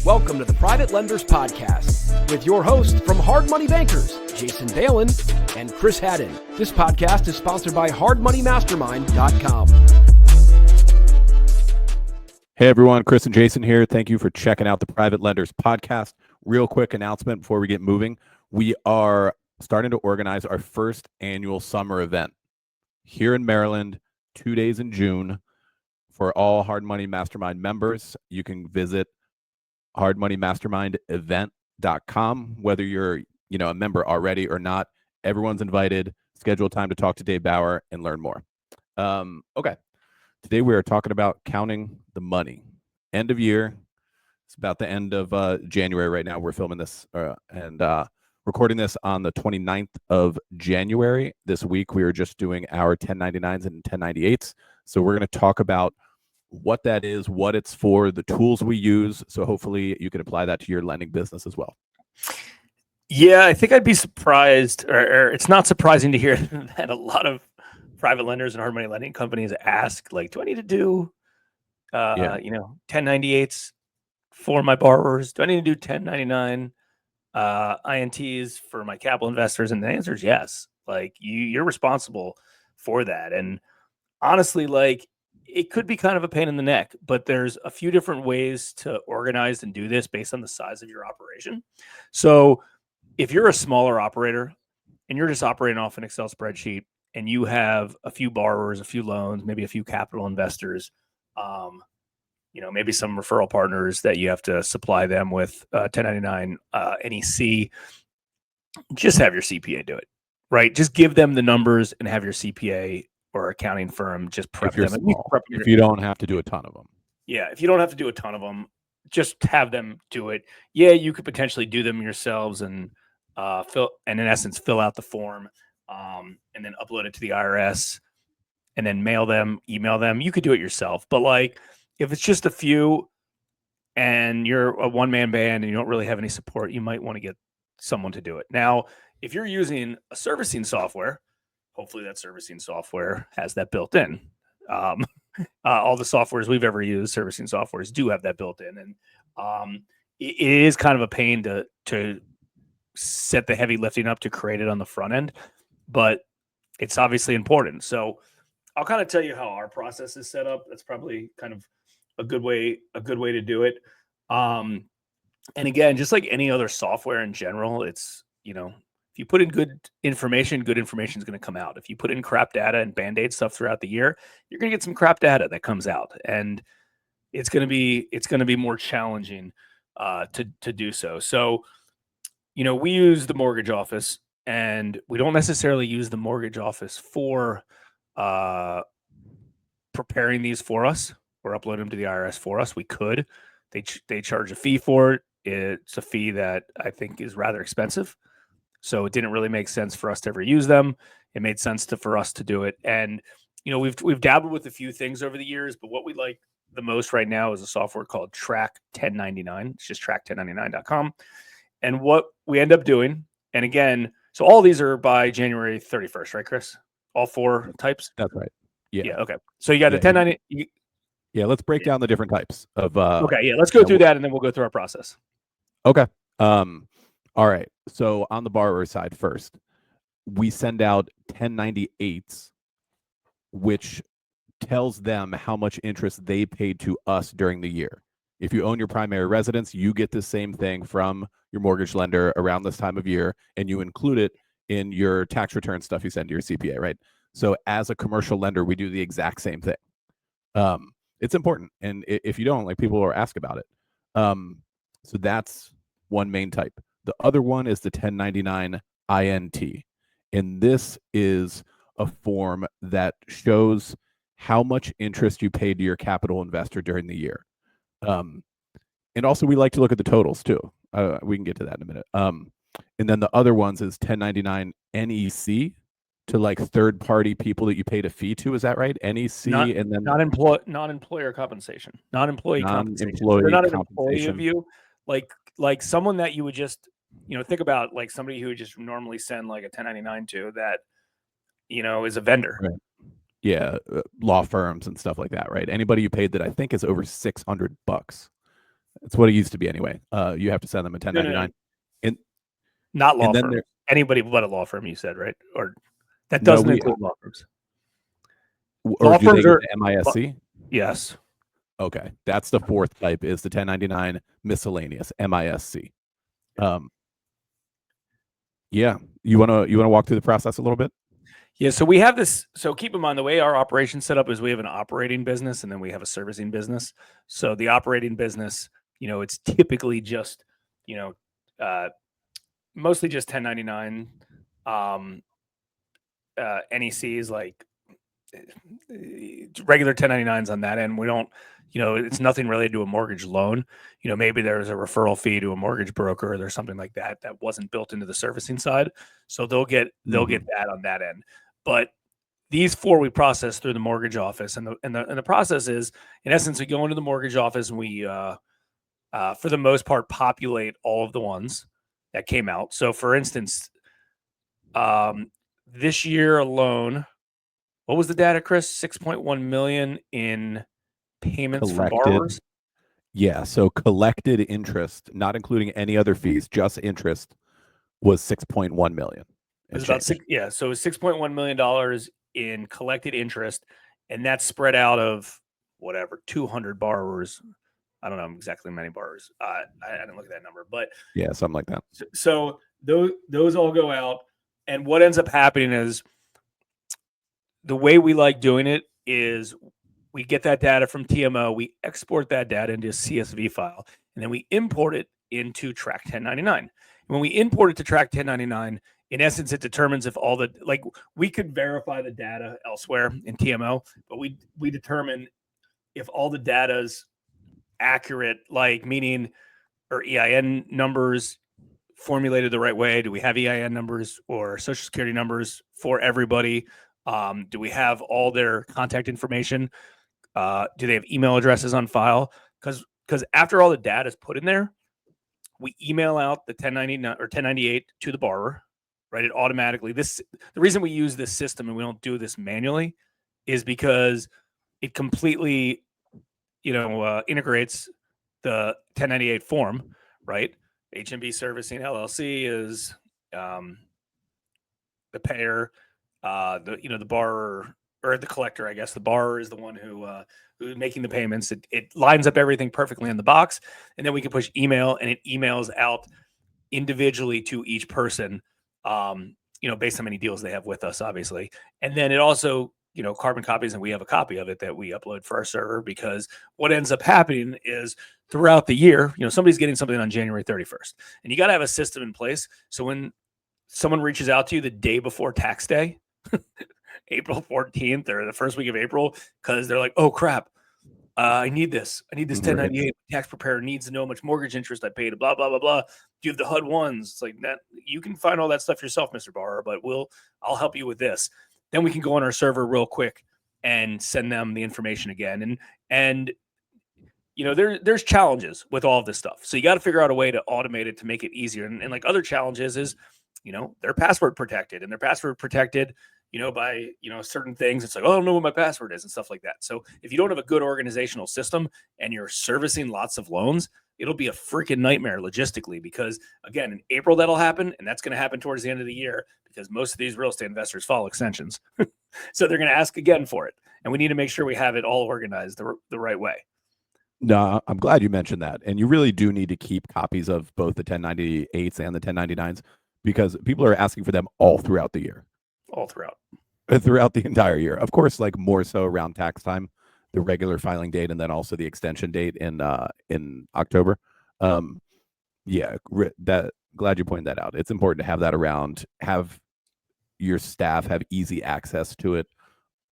Welcome to the Private Lenders Podcast with your hosts from Hard Money Bankers, Jason Balin and Chris Haddon. This podcast is sponsored by hardmoneymastermind.com. Hey everyone, Chris and Jason here. Thank you for checking out the Private Lenders Podcast. Real quick announcement before we get moving. We are starting to organize our first annual summer event here in Maryland, 2 days in June. For all Hard Money Mastermind members, you can visit hardmoneymastermindevent.com. Whether you're a member already or not, everyone's invited. Schedule time to talk to Dave Bauer and learn more. Okay. Today we are talking about counting the money. End of year. It's about the end of January right now. We're filming this and recording this on the 29th of January. This week we are just doing our 1099s and 1098s. So we're going to talk about what that is, what it's for, the tools we use. So hopefully you can apply that to your lending business as well. Yeah, I think I'd be surprised, or it's not surprising to hear that a lot of private lenders and hard money lending companies ask, like, do I need to do, 1098s for my borrowers? Do I need to do 1099 INTs for my capital investors? And the answer is yes. Like, you're responsible for that. And honestly, like, it could be kind of a pain in the neck, but there's a few different ways to organize and do this based on the size of your operation. So if you're a smaller operator and you're just operating off an Excel spreadsheet and you have a few borrowers, a few loans, maybe a few capital investors, maybe some referral partners that you have to supply them with 1099 NEC, just have your CPA do it, right? Just give them the numbers and have your CPA or accounting firm just prep them. If you don't have to do a ton of them. Yeah, if you don't have to do a ton of them, just have them do it. Yeah, you could potentially do them yourselves and fill out the form and then upload it to the IRS and then mail them, email them. You could do it yourself. But like if it's just a few and you're a one-man band and you don't really have any support, you might want to get someone to do it. Now, if you're using a servicing software, hopefully that servicing software has that built in. All the softwares we've ever used, servicing softwares, do have that built in. And it is kind of a pain to set the heavy lifting up to create it on the front end, but it's obviously important. So I'll kind of tell you how our process is set up. That's probably kind of a good way to do it. And again, just like any other software in general, it's, if you put in good information is going to come out. If you put in crap data and Band-Aid stuff throughout the year, you're going to get some crap data that comes out, and it's going to be more challenging to do so. So, we use the mortgage office, and we don't necessarily use the mortgage office for preparing these for us or upload them to the IRS for us. We could. They charge a fee for it. It's a fee that I think is rather expensive. So it didn't really make sense for us to ever use them. It made sense for us to do it. And, we've dabbled with a few things over the years, but what we like the most right now is a software called Track 1099. It's just track1099.com. And what we end up doing, and again, so all these are by January 31st, right, Chris? All four types? That's right. Yeah. Okay. So you got the 1099. Yeah, let's break down the different types of. Okay. Yeah. Let's go through that and then we'll go through our process. Okay. All right. So on the borrower side first, we send out 1098s, which tells them how much interest they paid to us during the year. If you own your primary residence, you get the same thing from your mortgage lender around this time of year, and you include it in your tax return stuff you send to your CPA, right? So as a commercial lender, we do the exact same thing. It's important. And if you don't, like, people will ask about it. So that's one main type. The other one is the 1099 INT. And this is a form that shows how much interest you paid to your capital investor during the year. And also we like to look at the totals too. We can get to that in a minute. And then the other ones is 1099 NEC to like third-party people that you paid a fee to. Is that right? NEC and then non-employer compensation, non-employee compensation. They're not an employee of you, like someone that you would just, think about, like somebody who would just normally send like a 1099 to that, is a vendor. Right. Yeah, law firms and stuff like that, right? Anybody you paid that I think is over $600. it's what it used to be anyway. You have to send them a 1099. And Not law then firm. Anybody but a law firm, you said, right? Or that No, doesn't include law firms. Or Law do they firms get are the MISC? yes. Okay, that's the fourth type is the 1099 miscellaneous MISC. Yeah, you wanna walk through the process a little bit? Yeah, so we have this. So keep in mind the way our operation set up is we have an operating business and then we have a servicing business. So the operating business, it's typically just, mostly just 1099 NECs, like regular 1099s on that end. We don't, it's nothing related to a mortgage loan. Maybe there's a referral fee to a mortgage broker or there's something like that wasn't built into the servicing side. So they'll get that on that end. But these four we process through the mortgage office, and the process is, in essence, we go into the mortgage office and we, for the most part, populate all of the ones that came out. So, for instance, this year alone, what was the data, Chris? 6.1 million in payments from borrowers. Yeah, so collected interest, not including any other fees, just interest, was 6.1 million. It was about six. Yeah, so it was $6.1 million in collected interest, and that's spread out of whatever 200 borrowers. I don't know exactly how many borrowers. I didn't look at that number, but yeah, something like that. So those all go out, and what ends up happening is the way we like doing it is we get that data from TMO, we export that data into a CSV file, and then we import it into Track 1099. When we import it to Track 1099, in essence, it determines if all the, like, we could verify the data elsewhere in TMO, but we determine if all the data's accurate, like meaning, or EIN numbers formulated the right way. Do we have EIN numbers or social security numbers for everybody? Do we have all their contact information? Do they have email addresses on file? Because after all the data is put in there, we email out the 1099 or 1098 to the borrower, right? It automatically, the reason we use this system and we don't do this manually is because it completely, integrates the 1098 form, right? HMB Servicing LLC is the payer, the borrower, or the collector, I guess. The borrower is the one who's making the payments. It lines up everything perfectly in the box, and then we can push email, and it emails out individually to each person, based on how many deals they have with us, obviously. And then it also, carbon copies, and we have a copy of it that we upload for our server, because what ends up happening is throughout the year, somebody's getting something on January 31st, and you got to have a system in place. So when someone reaches out to you the day before tax day, April 14th or the first week of April, because they're like, oh crap, I need this 1098. Right. Tax preparer needs to know how much mortgage interest I paid, blah, blah, blah, blah. Do you have the HUD ones? It's like that. You can find all that stuff yourself, Mr. Borrower, but I'll help you with this. Then we can go on our server real quick and send them the information again. And there's challenges with all of this stuff. So you got to figure out a way to automate it to make it easier. And like other challenges is, they're password protected, and they're password protected, by, certain things. It's like, oh, I don't know what my password is and stuff like that. So if you don't have a good organizational system and you're servicing lots of loans, it'll be a freaking nightmare logistically, because again, in April, that'll happen. And that's going to happen towards the end of the year, because most of these real estate investors follow extensions. So they're going to ask again for it. And we need to make sure we have it all organized the right way. No, I'm glad you mentioned that. And you really do need to keep copies of both the 1098s and the 1099s, because people are asking for them all throughout the year. All throughout the entire year. Of course, like more so around tax time, the regular filing date, and then also the extension date in October. Glad you pointed that out. It's important to have that around, have your staff have easy access to it.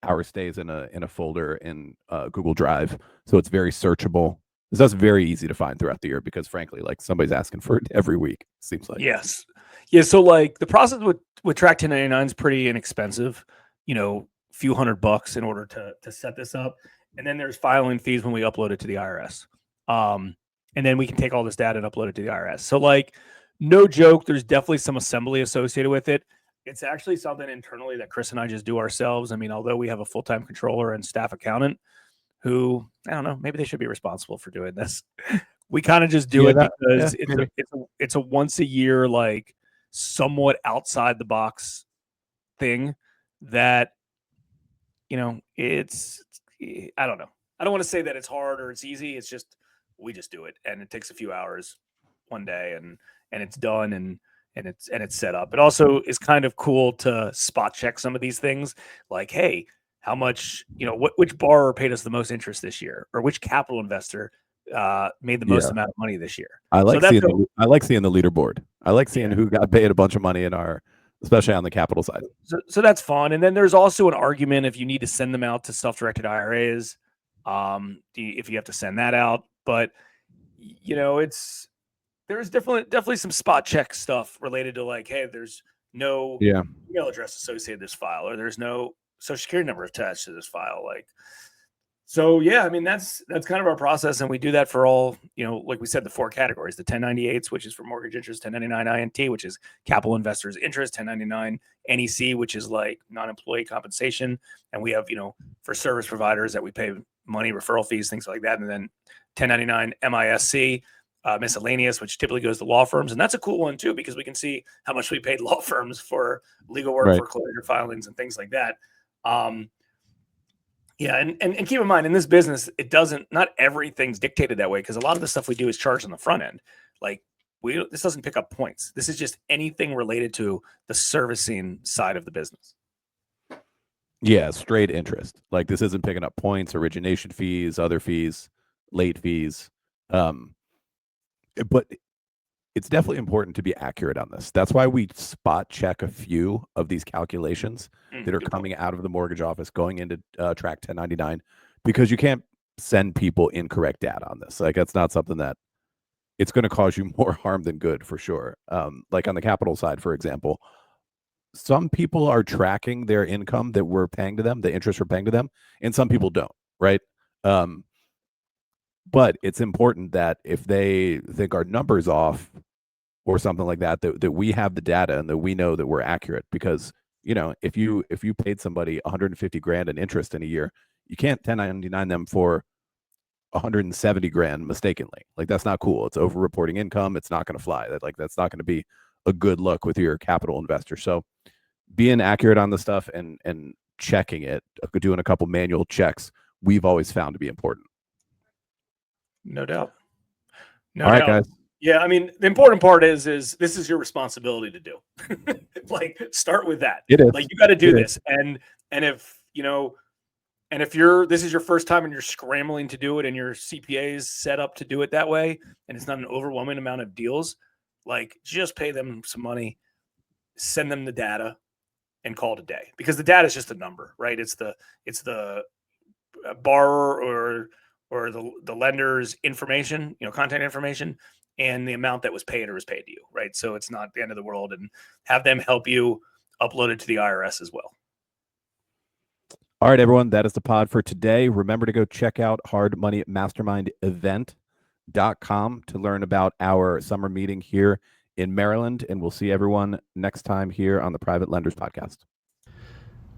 Ours stays in a folder in Google Drive, so it's very searchable. That's very easy to find throughout the year, because frankly, like, somebody's asking for it every week, seems like. Yes. Yeah. So like the process with Track 1099 is pretty inexpensive, few $100 in order to set this up. And then there's filing fees when we upload it to the IRS. And then we can take all this data and upload it to the IRS. So like, no joke, there's definitely some assembly associated with it. It's actually something internally that Chris and I just do ourselves. I mean, although we have a full-time controller and staff accountant who, I don't know, maybe they should be responsible for doing this. We kind of just do Yeah, it that- because yeah, it's a once a year, like somewhat outside the box thing that, it's, I don't know. I don't want to say that it's hard or it's easy. It's just, we just do it, and it takes a few hours one day, and it's done, and it's set up. It also is kind of cool to spot check some of these things, like, hey, how much, which borrower paid us the most interest this year, or which capital investor made the most Yeah. amount of money this year. I like So seeing I like seeing the leaderboard. I like seeing Yeah. who got paid a bunch of money in our, especially on the capital side. So that's fun. And then there's also an argument if you need to send them out to self-directed IRAs, if you have to send that out. But there's definitely some spot check stuff related to, like, hey, there's no Yeah. email address associated with this file, or there's no social security number attached to this file. Like, so yeah, I mean, that's kind of our process, and we do that for all, like we said, the 4 categories: the 1098s, which is for mortgage interest; 1099 INT, which is capital investors interest; 1099 NEC, which is like non-employee compensation, and we have, for service providers that we pay money, referral fees, things like that, and then 1099 MISC, miscellaneous, which typically goes to law firms, and that's a cool one too, because we can see how much we paid law firms for legal work, Right. foreclosure filings, and things like that. Yeah, and keep in mind, in this business, not everything's dictated that way, because a lot of the stuff we do is charged on the front end. Like, this doesn't pick up points. This is just anything related to the servicing side of the business. Yeah, straight interest. Like, this isn't picking up points, origination fees, other fees, late fees. But it's definitely important to be accurate on this. That's why we spot check a few of these calculations that are coming out of the mortgage office going into track 1099, because you can't send people incorrect data on this. Like, that's not something that it's going to cause you more harm than good, for sure. Like on the capital side, for example, some people are tracking their income that we're paying to them, the interest we're paying to them, and some people don't, right? But it's important that if they think our number's off or something like that, that we have the data and that we know that we're accurate. Because, if you paid somebody 150 grand in interest in a year, you can't 1099 them for 170 grand mistakenly. Like, that's not cool. It's over reporting income. It's not going to fly. That's not going to be a good look with your capital investor. So being accurate on the stuff and checking it, doing a couple manual checks, we've always found to be important. No doubt. All right, guys. Yeah, I mean, the important part is this is your responsibility to do. Like, start with that. It is. Like, you got to do this. And if, this is your first time and you're scrambling to do it, and your CPA is set up to do it that way, and it's not an overwhelming amount of deals, like, just pay them some money, send them the data, and call it a day. Because the data is just a number, right? It's the borrower or the lender's information, contact information, and the amount that was paid or was paid to you, right? So it's not the end of the world, and have them help you upload it to the IRS as well. All right, everyone, that is the pod for today. Remember to go check out Hard Money Mastermind event.com to learn about our summer meeting here in Maryland, and we'll see everyone next time here on the Private Lenders Podcast.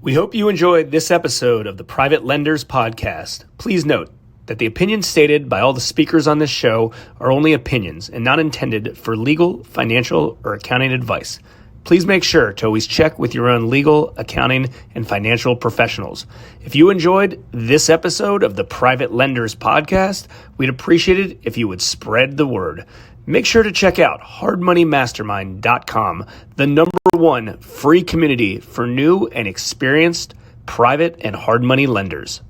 We hope you enjoyed this episode of the Private Lenders Podcast. Please note that the opinions stated by all the speakers on this show are only opinions and not intended for legal, financial, or accounting advice. Please make sure to always check with your own legal, accounting, and financial professionals. If you enjoyed this episode of the Private Lenders Podcast, we'd appreciate it if you would spread the word. Make sure to check out hardmoneymastermind.com, the #1 free community for new and experienced private and hard money lenders.